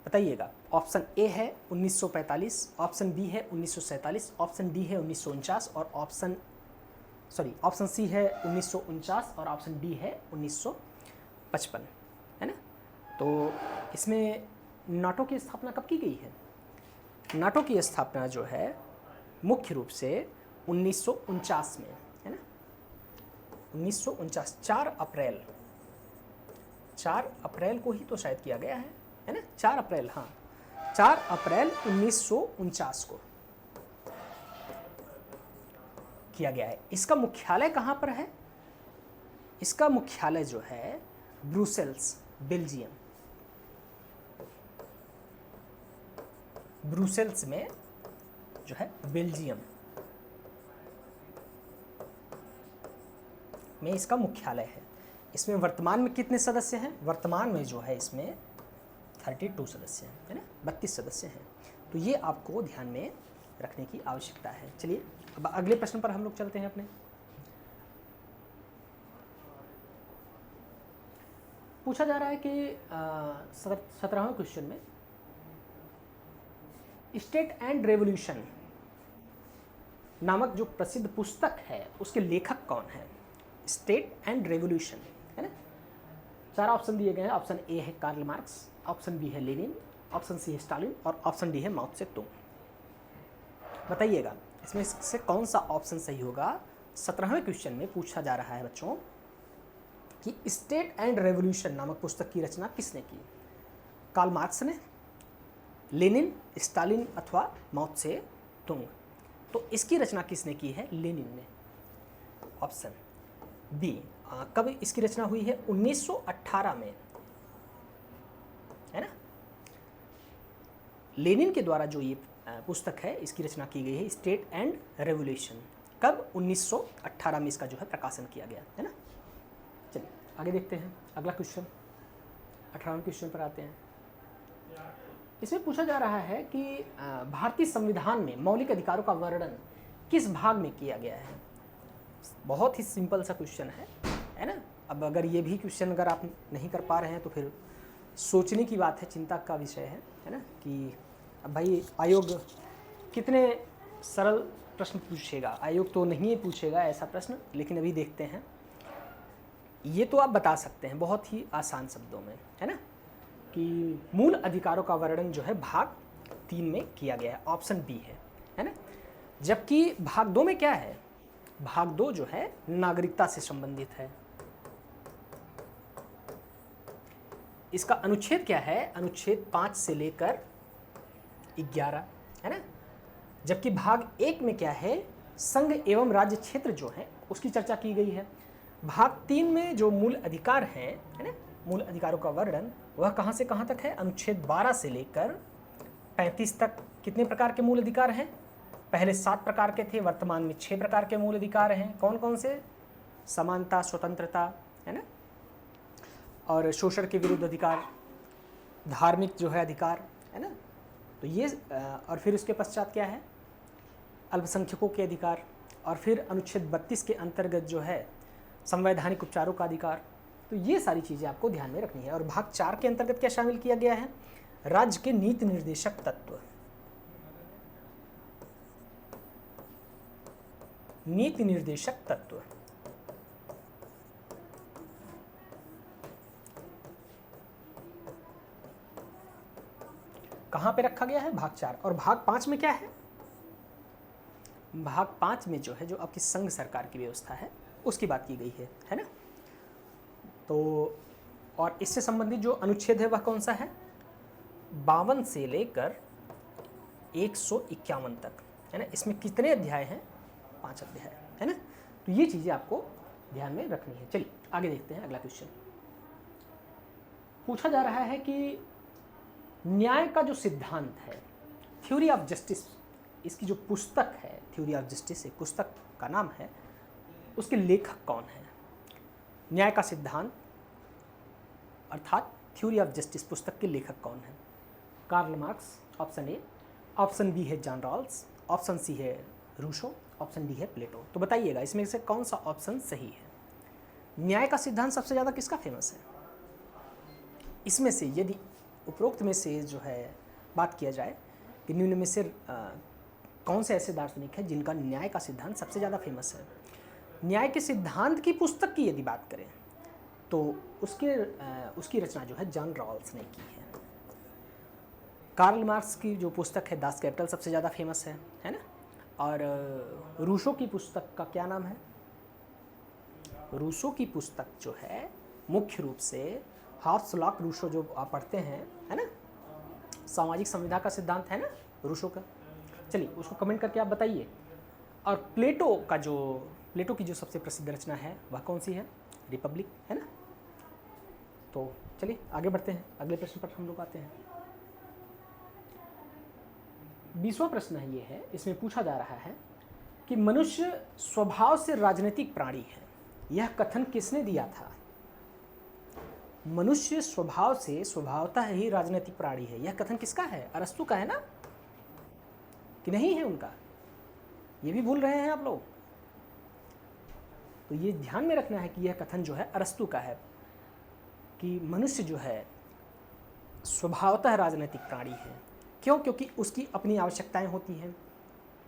बताइएगा। ऑप्शन ए है 1945, ऑप्शन बी है 1947, ऑप्शन डी है 1949 और ऑप्शन सी है 1949 और ऑप्शन डी है 1955, है ना। तो इसमें नाटो की स्थापना कब की गई है? नाटो की स्थापना जो है मुख्य रूप से 1949 में, है ना। 1949 4 अप्रैल को ही तो शायद किया गया है ना। 4 अप्रैल, हाँ 4 अप्रैल 1949 को किया गया है। इसका मुख्यालय कहाँ पर है? इसका मुख्यालय जो है ब्रुसेल्स, बेल्जियम। ब्रुसेल्स में जो है बेल्जियम में इसका मुख्यालय है। इसमें वर्तमान में कितने सदस्य हैं? वर्तमान में जो है इसमें 32 सदस्य हैं, है ना, 32 सदस्य हैं। तो ये आपको ध्यान में रखने की आवश्यकता है। चलिए अब अगले प्रश्न पर हम लोग चलते हैं अपने। पूछा जा रहा है कि 17वें क्वेश्चन में स्टेट एंड रेवोल्यूशन नामक जो प्रसिद्ध पुस्तक है उसके लेखक कौन है? स्टेट एंड रेवोल्यूशन, है ना। 4 ऑप्शन दिए गए हैं। ऑप्शन ए है कार्ल मार्क्स, ऑप्शन बी है लेनिन, ऑप्शन सी है स्टालिन और ऑप्शन डी है माओ त्से तुंग। बताइएगा इसमें से कौन सा ऑप्शन सही होगा? 17वें क्वेश्चन में पूछा जा रहा है बच्चों कि स्टेट एंड रेवोल्यूशन नामक पुस्तक की रचना किसने की? कार्ल मार्क्स ने, लेनिन, स्टालिन अथवा माओ त्से तुंग। तो इसकी रचना किसने की है? लेनिन ने। Option B. कब इसकी रचना हुई है? 1918 में, है ना। लेनिन के द्वारा जो ये पुस्तक है इसकी रचना की गई है, स्टेट एंड रेवोल्यूशन। कब? 1918 में इसका जो है प्रकाशन किया गया, है ना। चलिए आगे देखते हैं अगला क्वेश्चन। 18वें क्वेश्चन पर आते हैं। इसमें पूछा जा रहा है कि भारतीय संविधान में मौलिक अधिकारों का वर्णन किस भाग में किया गया है? बहुत ही सिंपल सा क्वेश्चन है ना। अब अगर ये भी क्वेश्चन अगर आप नहीं कर पा रहे हैं तो फिर सोचने की बात है, चिंता का विषय है ना, कि अब भाई आयोग कितने सरल प्रश्न पूछेगा। आयोग तो नहीं पूछेगा ऐसा प्रश्न, लेकिन अभी देखते हैं। ये तो आप बता सकते हैं बहुत ही आसान शब्दों में, है ना, कि मूल अधिकारों का वर्णन जो है भाग 3 में किया गया है। ऑप्शन बी है ना। जबकि भाग 2 में क्या है? भाग 2 जो है नागरिकता से संबंधित है। इसका अनुच्छेद क्या है? अनुच्छेद 5 से लेकर 11, है ना। जबकि भाग 1 में क्या है? संघ एवं राज्य क्षेत्र जो है उसकी चर्चा की गई है। भाग 3 में जो मूल अधिकार हैं, है ना, मूल अधिकारों का वर्णन वह कहाँ से कहाँ तक है? अनुच्छेद 12 से लेकर 35 तक। कितने प्रकार के मूल अधिकार हैं? पहले 7 प्रकार के थे, वर्तमान में 6 प्रकार के मूल अधिकार हैं। कौन कौन से? समानता, स्वतंत्रता, है ना, और शोषण के विरुद्ध अधिकार, धार्मिक जो है अधिकार, है ना। तो ये और फिर उसके पश्चात क्या है? अल्पसंख्यकों के अधिकार, और फिर अनुच्छेद 32 के अंतर्गत जो है संवैधानिक उपचारों का अधिकार। तो ये सारी चीज़ें आपको ध्यान में रखनी है। और भाग 4 के अंतर्गत क्या शामिल किया गया है? राज्य के नीति निर्देशक तत्व। नीति निर्देशक तत्व कहाँ पे रखा गया है? भाग 4। और भाग 5 में क्या है? भाग 5 में जो है, जो आपकी संघ सरकार की व्यवस्था है उसकी बात की गई है ना। तो और इससे संबंधित जो अनुच्छेद है वह कौन सा है? 52 से लेकर 151 तक, है ना। इसमें कितने अध्याय हैं? 5 अध्याय, है ना। तो ये चीज़ें आपको ध्यान में रखनी है। चलिए आगे देखते हैं अगला क्वेश्चन। पूछा जा रहा है कि न्याय का जो सिद्धांत है, थ्योरी ऑफ जस्टिस, इसकी जो पुस्तक है थ्योरी ऑफ जस्टिस, एक पुस्तक का नाम है, उसके लेखक कौन है? न्याय का सिद्धांत अर्थात थ्योरी ऑफ जस्टिस पुस्तक के लेखक कौन है? Karl Marx, option A. Option B है जॉन रॉल्स। ऑप्शन सी है रूसो। ऑप्शन डी है प्लेटो। तो बताइएगा इसमें से कौन सा ऑप्शन सही है? न्याय का सिद्धांत सबसे ज़्यादा किसका फेमस है? इसमें से यदि उपरोक्त में से जो है बात किया जाए कि निम्न में से कौन से ऐसे दार्शनिक हैं जिनका न्याय का सिद्धांत सबसे ज़्यादा फेमस है? न्याय के सिद्धांत की पुस्तक की यदि बात करें तो उसकी रचना जो है जॉन रॉल्स ने की है। कार्ल मार्क्स की जो पुस्तक है दास कैपिटल सबसे ज़्यादा फेमस है ना। और रूसो की पुस्तक का क्या नाम है? रूसो की पुस्तक जो है मुख्य रूप से हार्स लॉक रूसो जो आप पढ़ते हैं, है ना, सामाजिक संविधा का सिद्धांत है ना रूसो का। चलिए उसको कमेंट करके आप बताइए। और प्लेटो की जो सबसे प्रसिद्ध रचना है वह कौन सी है? रिपब्लिक, है ना। तो चलिए आगे बढ़ते हैं, अगले प्रश्न पर हम लोग आते हैं। 20वां प्रश्न है ये है, इसमें पूछा जा रहा है कि मनुष्य स्वभाव से राजनीतिक प्राणी है, यह कथन किसने दिया था? मनुष्य स्वभाव से स्वभावतः ही राजनीतिक प्राणी है, यह कथन किसका है? अरस्तु का है ना, कि नहीं है उनका? ये भी भूल रहे हैं आप लोग। तो ये ध्यान में रखना है कि यह कथन जो है अरस्तु का है कि मनुष्य जो है स्वभावतः राजनीतिक प्राणी है। क्यों? क्योंकि उसकी अपनी आवश्यकताएं होती हैं,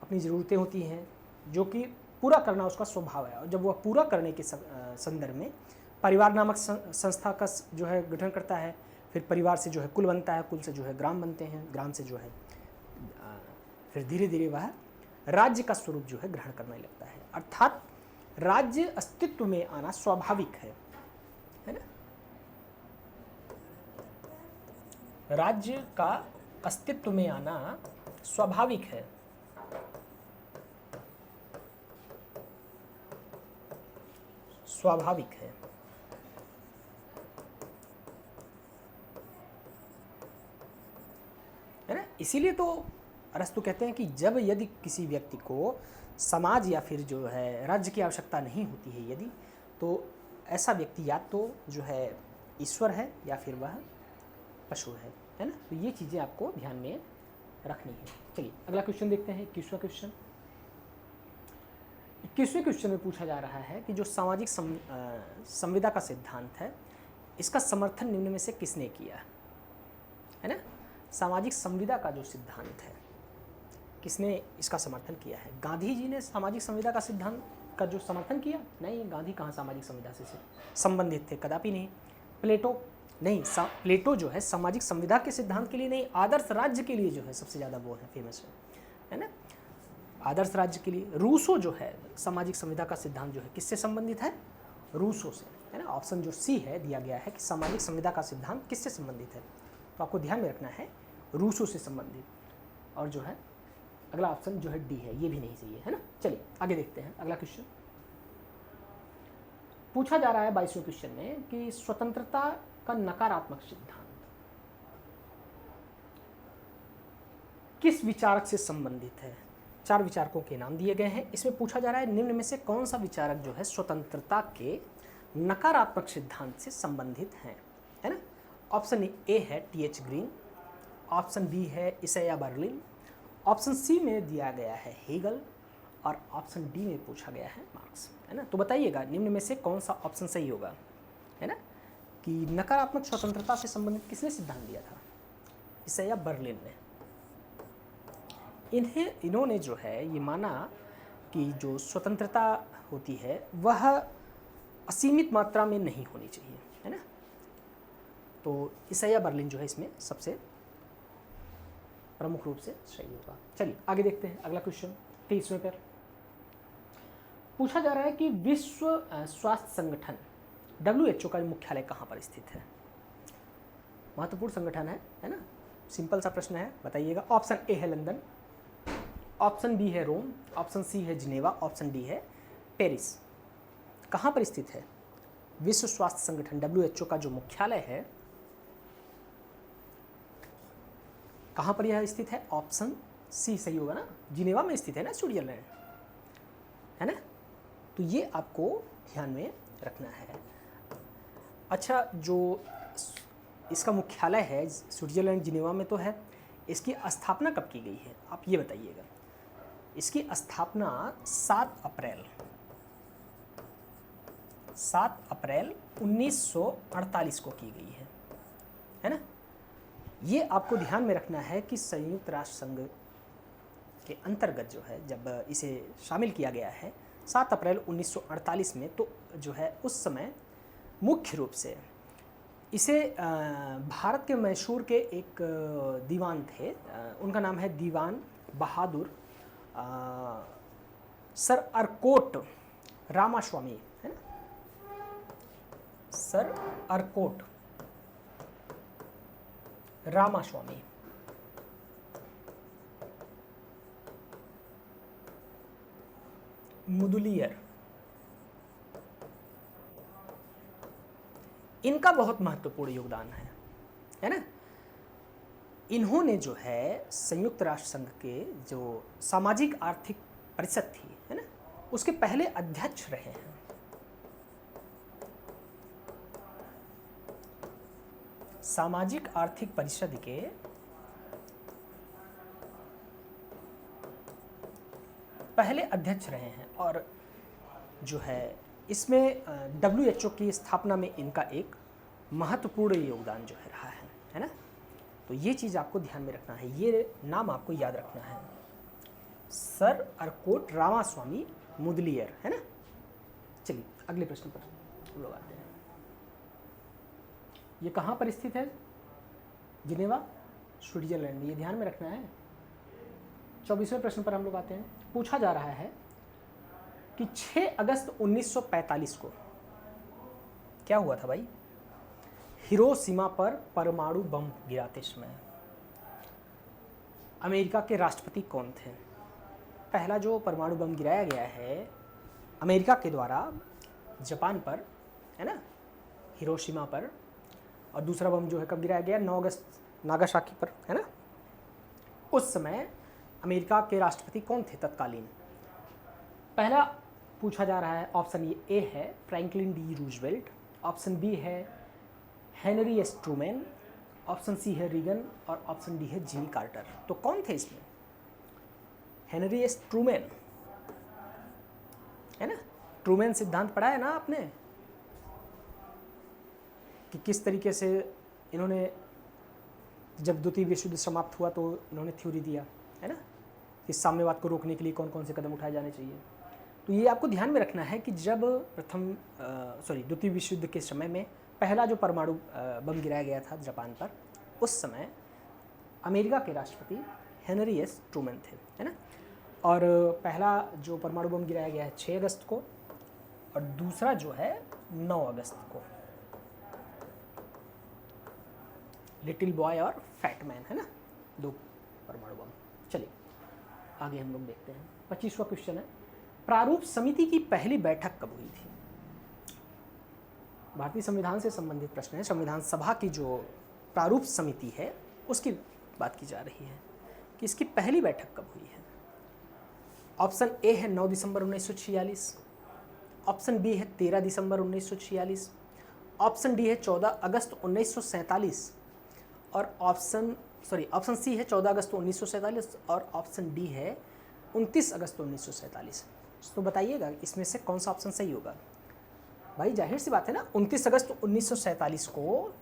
अपनी ज़रूरतें होती हैं, जो कि पूरा करना उसका स्वभाव है। और जब वह पूरा करने के संदर्भ में परिवार नामक संस्था का जो है गठन करता है, फिर परिवार से जो है कुल बनता है, कुल से जो है ग्राम बनते हैं, ग्राम से जो है फिर धीरे धीरे वह राज्य का स्वरूप जो है ग्रहण करने लगता है। अर्थात राज्य अस्तित्व में आना स्वाभाविक है। राज्य का अस्तित्व में आना स्वाभाविक है। स्वाभाविक है ना। इसीलिए तो अरस्तु कहते हैं कि जब यदि किसी व्यक्ति को समाज या फिर जो है राज्य की आवश्यकता नहीं होती है यदि, तो ऐसा व्यक्ति या तो जो है ईश्वर है या फिर वह पशु है ना। तो ये चीज़ें आपको ध्यान में रखनी है। चलिए अगला क्वेश्चन देखते हैं, 21वां क्वेश्चन। 21वें क्वेश्चन में पूछा जा रहा है कि जो सामाजिक संविदा का सिद्धांत है, इसका समर्थन निम्न में से किसने किया है ना। सामाजिक संविदा का जो सिद्धांत है, किसने इसका समर्थन किया है? गांधी जी ने सामाजिक संविदा का सिद्धांत का जो समर्थन किया? नहीं, गांधी कहाँ सामाजिक संविदा से संबंधित थे, कदापि नहीं। प्लेटो? नहीं, प्लेटो जो है सामाजिक संविदा के सिद्धांत के लिए नहीं, आदर्श राज्य के लिए जो है सबसे ज़्यादा वो है, फेमस है ना, आदर्श राज्य के लिए। रूसो जो है सामाजिक संविदा का सिद्धांत जो है किससे संबंधित है? रूसो से, है ना। ऑप्शन जो सी है दिया गया है कि सामाजिक संविदा का सिद्धांत किससे संबंधित है, तो आपको ध्यान में रखना है रूसो से संबंधित। और जो है अगला ऑप्शन जो है डी है, ये भी नहीं सही है ना। चलिए आगे देखते हैं अगला क्वेश्चन। पूछा जा रहा है 22वें क्वेश्चन में कि स्वतंत्रता का नकारात्मक सिद्धांत किस विचारक से संबंधित है? 4 विचारकों के नाम दिए गए हैं। इसमें पूछा जा रहा है निम्न में से कौन सा विचारक जो है स्वतंत्रता के नकारात्मक सिद्धांत से संबंधित है ना। ऑप्शन ए है टी.एच. ग्रीन, ऑप्शन बी है इसैया बर्लिन, ऑप्शन सी में दिया गया है हेगल, और ऑप्शन डी में पूछा गया है मार्क्स, है ना। तो बताइएगा निम्न में से कौन सा ऑप्शन सही होगा, है ना, कि नकारात्मक स्वतंत्रता से संबंधित किसने सिद्धांत दिया था? इसैया बर्लिन ने। इन्होंने जो है ये माना कि जो स्वतंत्रता होती है वह असीमित मात्रा में नहीं होनी चाहिए, है ना। तो इसैया बर्लिन जो है इसमें सबसे प्रमुख रूप से सही होगा। चलिए आगे देखते हैं अगला क्वेश्चन। 23वें पर पूछा जा रहा है कि विश्व स्वास्थ्य संगठन WHO का मुख्यालय कहाँ पर स्थित है? महत्वपूर्ण संगठन है ना। सिंपल सा प्रश्न है, बताइएगा। ऑप्शन ए है लंदन, ऑप्शन बी है रोम, ऑप्शन सी है जिनेवा, ऑप्शन डी है पेरिस। कहाँ पर स्थित है विश्व स्वास्थ्य संगठन WHO का जो मुख्यालय है, कहाँ पर यह स्थित है? ऑप्शन सी सही होगा ना, जिनेवा में स्थित है ना, स्विट्जरलैंड, है ना। तो ये आपको ध्यान में रखना है। अच्छा, जो इसका मुख्यालय है स्विट्जरलैंड जिनेवा में तो है, इसकी स्थापना कब की गई है आप ये बताइएगा। इसकी स्थापना 7 अप्रैल 1948 को की गई है ना। ये आपको ध्यान में रखना है कि संयुक्त राष्ट्र संघ के अंतर्गत जो है जब इसे शामिल किया गया है 7 अप्रैल 1948 में, तो जो है उस समय मुख्य रूप से इसे भारत के मैसूर के एक दीवान थे, उनका नाम है दीवान बहादुर सर अर्कोट रामास्वामी, है ना। सर अर्कोट रामास्वामी मुदलियर, इनका बहुत महत्वपूर्ण योगदान है ना। इन्होंने जो है संयुक्त राष्ट्र संघ के जो सामाजिक आर्थिक परिषद थी, है ना, उसके पहले अध्यक्ष रहे हैं। सामाजिक आर्थिक परिषद के पहले अध्यक्ष रहे हैं, और जो है इसमें WHO की स्थापना में इनका एक महत्वपूर्ण योगदान जो है रहा है ना। तो ये चीज़ आपको ध्यान में रखना है, ये नाम आपको याद रखना है, सर अर्कोट रामास्वामी मुदलियर, है ना। चलिए अगले प्रश्न पर हम लोग आते हैं। ये कहाँ पर स्थित है? जिनेवा, स्विट्जरलैंड में, ये ध्यान में रखना है। 24वें प्रश्न पर हम लोग आते हैं। पूछा जा रहा है कि 6 अगस्त 1945 को क्या हुआ था भाई? हिरोशिमा पर परमाणु बम गिराते समय अमेरिका के राष्ट्रपति कौन थे? पहला जो परमाणु बम गिराया गया है अमेरिका के द्वारा जापान पर, है ना, हिरोशिमा पर, और दूसरा बम जो है कब गिराया गया? 9 अगस्त नागासाकी पर, है ना। उस समय अमेरिका के राष्ट्रपति कौन थे तत्कालीन? पहला पूछा जा रहा है, ऑप्शन ए है Franklin D Roosevelt, option B है Henry S Truman, option C है रीगन, और ऑप्शन डी है जिमी कार्टर। तो कौन थे इसमें? हेनरी एस ट्रूमैन, है ना। ट्रूमैन सिद्धांत पढ़ा है ना आपने, कि किस तरीके से इन्होंने, जब द्वितीय विश्व युद्ध समाप्त हुआ तो इन्होंने थ्योरी दिया, है ना, कि साम्यवाद को रोकने के लिए कौन कौन से कदम उठाए जाने चाहिए। तो ये आपको ध्यान में रखना है कि जब द्वितीय विश्व युद्ध के समय में पहला जो परमाणु बम गिराया गया था जापान पर, उस समय अमेरिका के राष्ट्रपति हेनरी एस ट्रूमैन थे, है ना। और पहला जो परमाणु बम गिराया गया है 6 अगस्त को, और दूसरा जो है 9 अगस्त को। लिटिल बॉय और फैट मैन, है ना, 2 परमाणु बम। चलिए आगे हम लोग देखते हैं। 25वां क्वेश्चन है, प्रारूप समिति की पहली बैठक कब हुई थी? भारतीय संविधान से संबंधित प्रश्न है। संविधान सभा की जो प्रारूप समिति है उसकी बात की जा रही है कि इसकी पहली बैठक कब हुई है। ऑप्शन ए है 9 दिसंबर 1946, ऑप्शन बी है 13 दिसंबर 1946, ऑप्शन डी है 14 अगस्त 1947, और ऑप्शन सी है 14 अगस्त 1947, और ऑप्शन डी है 29 अगस्त 1947। तो बताइएगा इसमें से कौन सा ऑप्शन सही होगा। भाई जाहिर सी बात है ना, 29 अगस्त 1947 को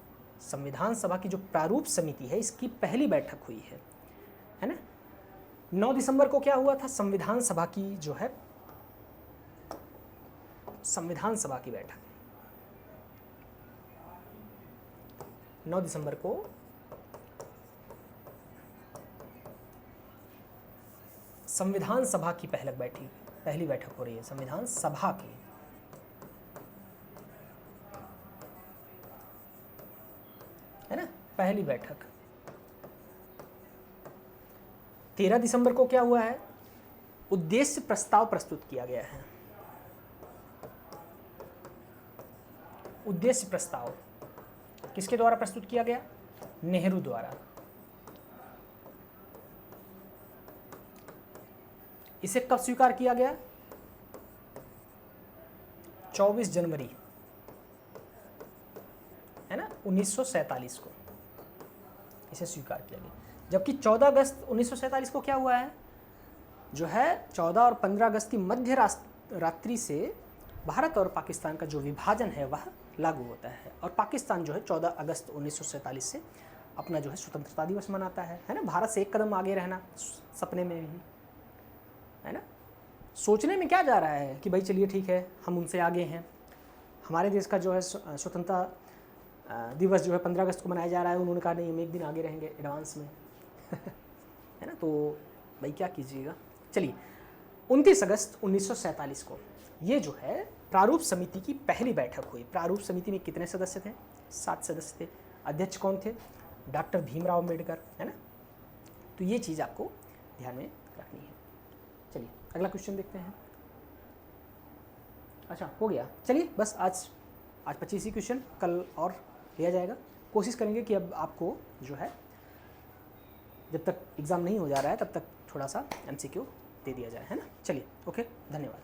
संविधान सभा की जो प्रारूप समिति है इसकी पहली बैठक हुई है ना। 9 दिसंबर को क्या हुआ था? संविधान सभा की जो है संविधान सभा की बैठक 9 दिसंबर को संविधान सभा की पहली बैठक हो रही है, संविधान सभा की, है ना, पहली बैठक। 13 दिसंबर को क्या हुआ है? उद्देश्य प्रस्ताव प्रस्तुत किया गया है। उद्देश्य प्रस्ताव किसके द्वारा प्रस्तुत किया गया? नेहरू द्वारा। इसे कब स्वीकार किया गया? 24 जनवरी, है ना, 1947 को इसे स्वीकार किया गया। जबकि 14 अगस्त 1947 को क्या हुआ है? जो है 14 और 15 अगस्त की मध्य रात्रि से भारत और पाकिस्तान का जो विभाजन है वह लागू होता है, और पाकिस्तान जो है 14 अगस्त 1947 से अपना जो है स्वतंत्रता दिवस मनाता है ना। भारत से एक कदम आगे रहना सपने में भी, है ना। सोचने में क्या जा रहा है कि भाई चलिए ठीक है हम उनसे आगे हैं, हमारे देश का जो है स्वतंत्रता दिवस जो है 15 अगस्त को मनाया जा रहा है, उन्होंने कहा नहीं हम एक दिन आगे रहेंगे एडवांस में है ना। तो भाई क्या कीजिएगा। चलिए 29 अगस्त 1947 को ये जो है प्रारूप समिति की पहली बैठक हुई। प्रारूप समिति में कितने सदस्य थे? 7 सदस्य थे। अध्यक्ष कौन थे? डॉक्टर भीमराव अम्बेडकर, है ना। तो ये चीज़ आपको ध्यान में रखनी है। चलिए अगला क्वेश्चन देखते हैं। अच्छा हो गया। चलिए बस आज 25 ही क्वेश्चन, कल और लिया जाएगा। कोशिश करेंगे कि अब आपको जो है जब तक एग्ज़ाम नहीं हो जा रहा है तब तक थोड़ा सा MCQ दे दिया जाए, है ना। चलिए ओके, धन्यवाद।